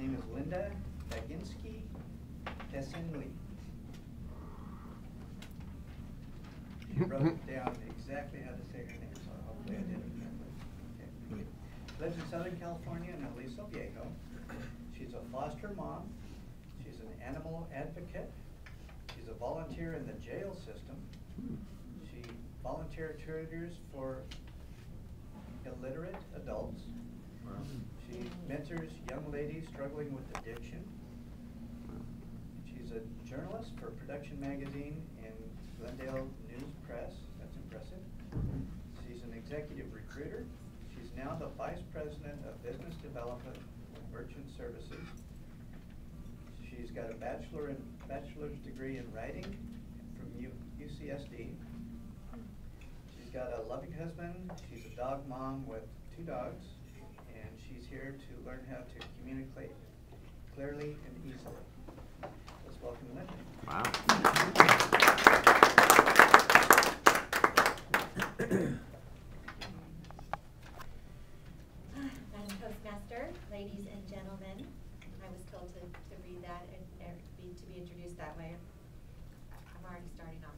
name is Linda Baginski Desenui. She wrote down exactly how to say her name, so hopefully I did it correctly. Okay. Lives in Southern California in Aliso Viejo. She's a foster mom. She's an animal advocate. She's a volunteer in the jail system. She volunteer tutors for illiterate adults. She mentors young ladies struggling with addiction. She's a journalist for Production Magazine and Glendale News Press. That's impressive. She's an executive recruiter. She's now the Vice President of Business Development and Merchant Services. She's got a bachelor's degree in writing from UCSD. She's got a loving husband. She's a dog mom with 2 dogs. And she's here to learn how to communicate clearly and easily. Let's welcome Linda. Wow. Madam Postmaster, ladies and gentlemen, I was told to read that and to be introduced that way. I'm already starting off.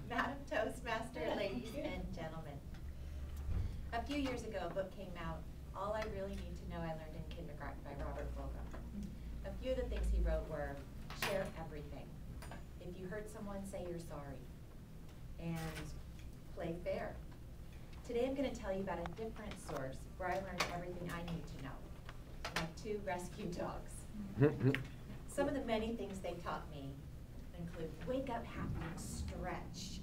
Madam Toastmaster, ladies and gentlemen. A few years ago, a book came out, All I Really Need to Know I Learned in Kindergarten by Robert Fulghum. A few of the things he wrote were, share everything. If you hurt someone, say you're sorry. And play fair. Today I'm going to tell you about a different source where I learned everything I need to know. My 2 rescue dogs. Some of the many things they taught me include wake up happy and stretch,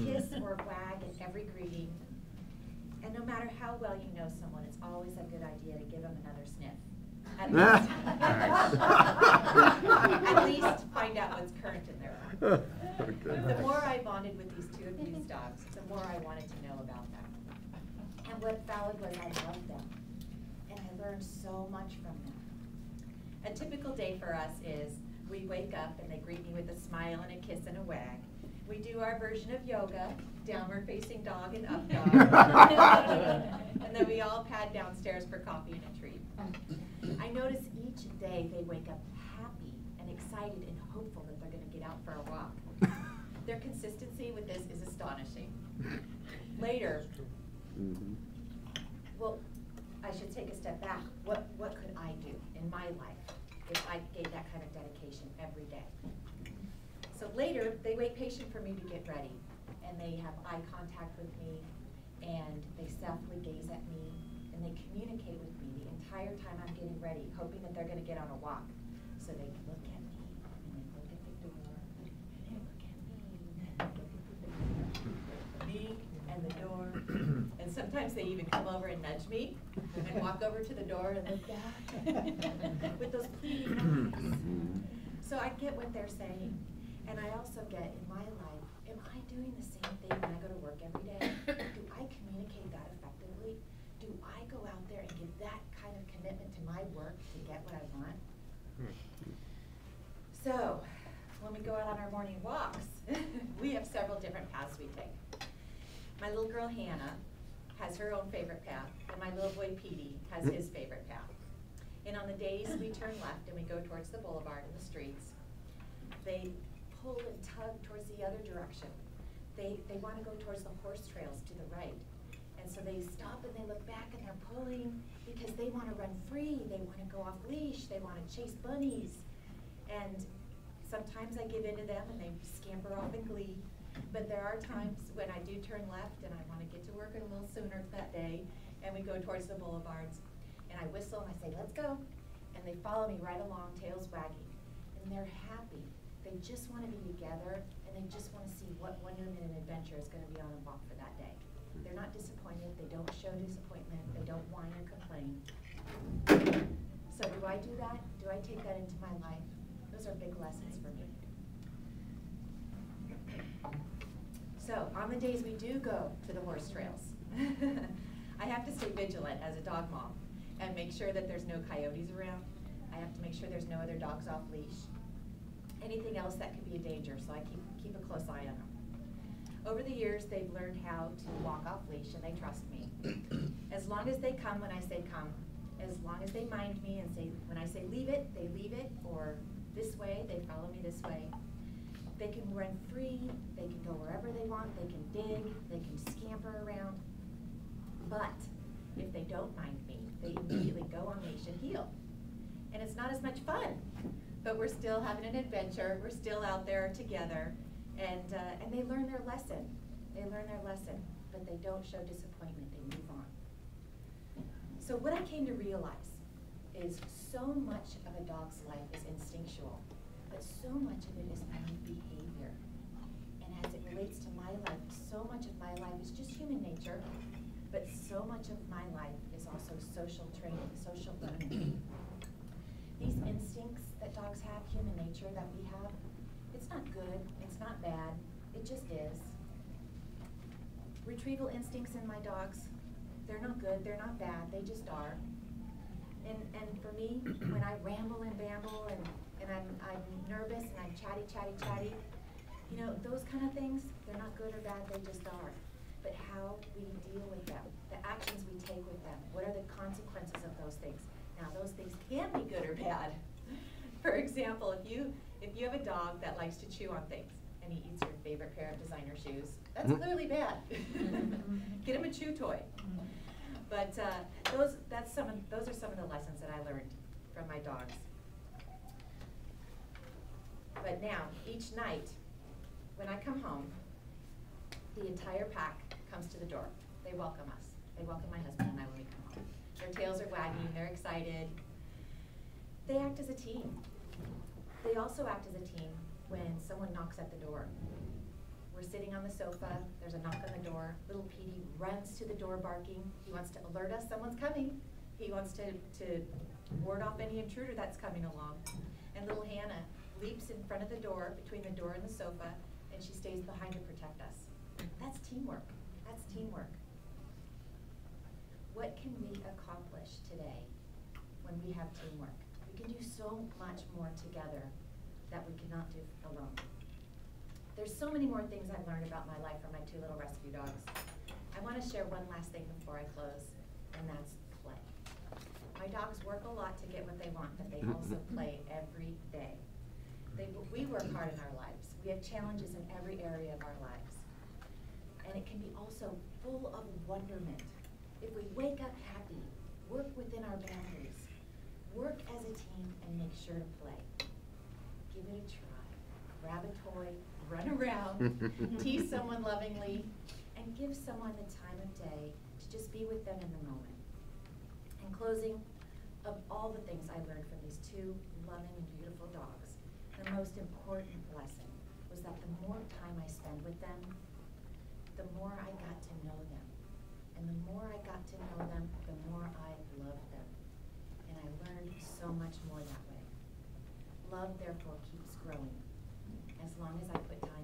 kiss or wag at every greeting, and no matter how well you know someone, it's always a good idea to give them another sniff. At least find out what's current in their life. Okay. The more I bonded with these 2 abused dogs, the more I wanted to know about them. And what followed was I loved them, and I learned so much from them. A typical day for us is we wake up and they greet me with a smile and a kiss and a wag. We do our version of yoga, downward facing dog and up dog. And then we all pad downstairs for coffee and a treat. I notice each day they wake up happy and excited and hopeful that they're going to get out for a walk. Their consistency with this is astonishing. Later, well, I should take a step back. What could I do in my life if I gave that kind of dedication every day? So later, they wait patient for me to get ready, and they have eye contact with me, and they softly gaze at me, and they communicate with me the entire time I'm getting ready, hoping that they're going to get on a walk. So they look at me, and they look at the door, and they look at me, and they look at me and the door, and sometimes they even come over and nudge me, and walk over to the door and look back with those pleading eyes. So I get what they're saying. And I also get, in my life, am I doing the same thing when I go to work every day? Do I communicate that effectively? Do I go out there and give that kind of commitment to my work to get what I want? So, when we go out on our morning walks, we have several different paths we take. My little girl Hannah has her own favorite path, and my little boy Petey has his favorite path. And on the days we turn left and we go towards the boulevard and the streets, they pull and tug towards the other direction. They want to go towards the horse trails to the right. And so they stop and they look back and they're pulling because they want to run free. They want to go off leash. They want to chase bunnies. And sometimes I give in to them and they scamper off in glee. But there are times when I do turn left and I want to get to work a little sooner that day, and we go towards the boulevards. And I whistle and I say, let's go. And they follow me right along, tails wagging. And they're happy. They just want to be together, and they just want to see what wonderment and adventure is going to be on a walk for that day. They're not disappointed. They don't show disappointment. They don't whine or complain. So do I do that? Do I take that into my life? Those are big lessons for me. So on the days we do go to the horse trails, I have to stay vigilant as a dog mom and make sure that there's no coyotes around. I have to make sure there's no other dogs off leash. Anything else that could be a danger, so I keep a close eye on them. Over the years, they've learned how to walk off leash, and they trust me. As long as they come when I say come, as long as they mind me and say, when I say leave it, they leave it, or this way, they follow me this way. They can run free, they can go wherever they want, they can dig, they can scamper around. But if they don't mind me, they immediately go on leash and heel. And it's not as much fun, but we're still having an adventure, we're still out there together, and they learn their lesson. They learn their lesson, but they don't show disappointment, they move on. So what I came to realize is so much of a dog's life is instinctual, but so much of it is learned behavior. And as it relates to my life, so much of my life is just human nature, but so much of my life is also social training, social learning. These instincts that dogs have, human nature that we have, it's not good, it's not bad, it just is. Retrieval instincts in my dogs, they're not good, they're not bad, they just are. And for me, when I ramble and bamble and I'm nervous and I'm chatty, you know, those kind of things, they're not good or bad, they just are. But how we deal with them, the actions we take with them, what are the consequences of those things? Now, those things can be good or bad. For example, if you have a dog that likes to chew on things and he eats your favorite pair of designer shoes, that's clearly bad. Get him a chew toy. But those are some of the lessons that I learned from my dogs. But now, each night, when I come home, the entire pack comes to the door. They welcome us. They welcome my husband and I when we come home. Their tails are wagging, they're excited. They act as a team. They also act as a team when someone knocks at the door. We're sitting on the sofa, there's a knock on the door, little Petey runs to the door barking. He wants to alert us someone's coming. He wants to ward off any intruder that's coming along. And little Hannah leaps in front of the door, between the door and the sofa, and she stays behind to protect us. That's teamwork. That's teamwork. What can we accomplish today when we have teamwork? We can do so much more together that we cannot do alone. There's so many more things I've learned about my life from my two little rescue dogs. I want to share one last thing before I close, and that's play. My dogs work a lot to get what they want, but they also play every day. We work hard in our lives. We have challenges in every area of our lives. And it can be also full of wonderment. If we wake up happy, work within our boundaries, work as a team, and make sure to play. Give it a try. Grab a toy, run around, tease someone lovingly, and give someone the time of day to just be with them in the moment. In closing, of all the things I learned from these two loving and beautiful dogs, the most important lesson was that the more time I spend with them, the more I got to know them. And the more I got to know them, the more I loved them. And I learned so much more that way. Love, therefore, keeps growing as long as I put time